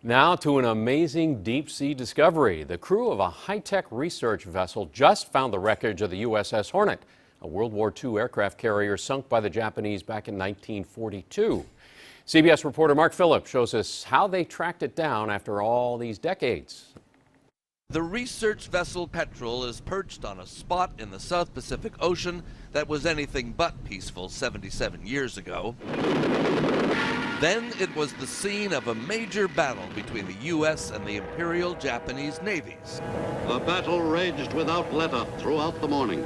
Now to an amazing deep-sea discovery. The crew of a high-tech research vessel just found the wreckage of the USS Hornet, a World War II aircraft carrier sunk by the Japanese back in 1942. CBS reporter Mark Phillips shows us how they tracked it down after all these decades. The research vessel Petrel is perched on a spot in the South Pacific Ocean that was anything but peaceful 77 years ago. Then it was the scene of a major battle between the U.S. and the Imperial Japanese navies. The battle raged without let-up throughout the morning.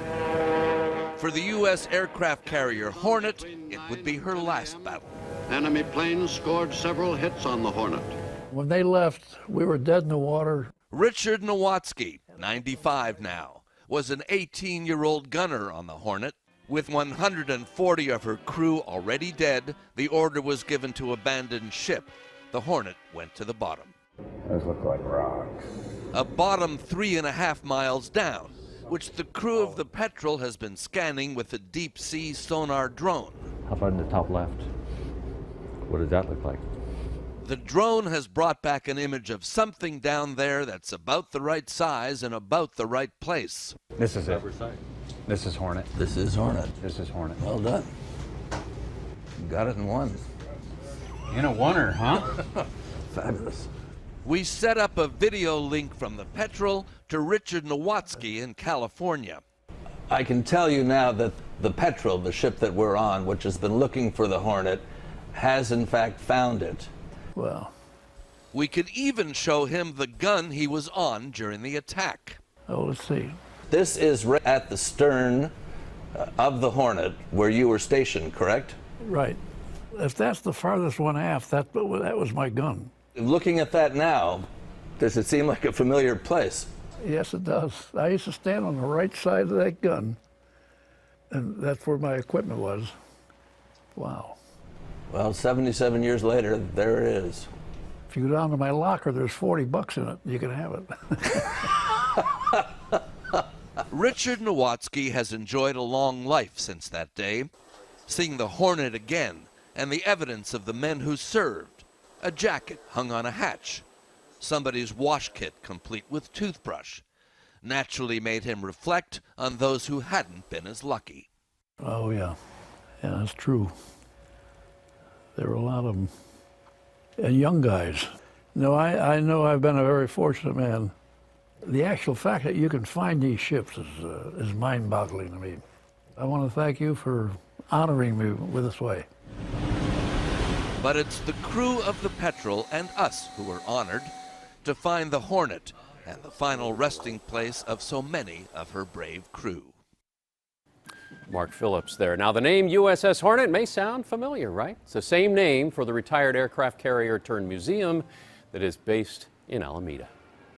For the U.S. aircraft carrier Hornet, it would be her last battle. Enemy planes scored several hits on the Hornet. When they left, we were dead in the water. Richard Nowatzki, 95 now, was an 18-year-old gunner on the Hornet. With 140 of her crew already dead, the order was given to abandon ship. The Hornet went to the bottom. Those look like rocks. A bottom 3.5 miles down, which the crew of the Petrel has been scanning with a deep-sea sonar drone. How about in the top left? What does that look like? The drone has brought back an image of something down there that's about the right size and about the right place. This is it. This is Hornet. This is Hornet. This is Hornet. Well done. Got it in one. In a oneer, huh? Fabulous. We set up a video link from the Petrel to Richard Nowatzki in California. I can tell you now that the Petrel, the ship that we're on, which has been looking for the Hornet, has in fact found it. Well, We could even show him the gun he was on during the attack. oh, let's see. This is right at the stern of the Hornet where you were stationed, correct? Right. If that's the farthest one aft, that was my gun. Looking at that now, does it seem like a familiar place? Yes, it does. I used to stand on the right side of that gun, and that's where my equipment was. Wow. Well, 77 years later, there it is. If you go down to my locker, there's $40 in it. You can have it. Richard Nowatzki has enjoyed a long life since that day, seeing the Hornet again and the evidence of the men who served. A jacket hung on a hatch, somebody's wash kit complete with toothbrush, naturally made him reflect on those who hadn't been as lucky. Oh, yeah. Yeah, that's true. There were a lot of them. And young guys. No, I know I've been a very fortunate man. The actual fact that you can find these ships is mind-boggling to me. I want to thank you for honoring me with this way. But it's the crew of the Petrel and us who are honored to find the Hornet and the final resting place of so many of her brave crew. Mark Phillips there. Now, the name USS Hornet may sound familiar, right? It's the same name for the retired aircraft carrier turned museum that is based in Alameda.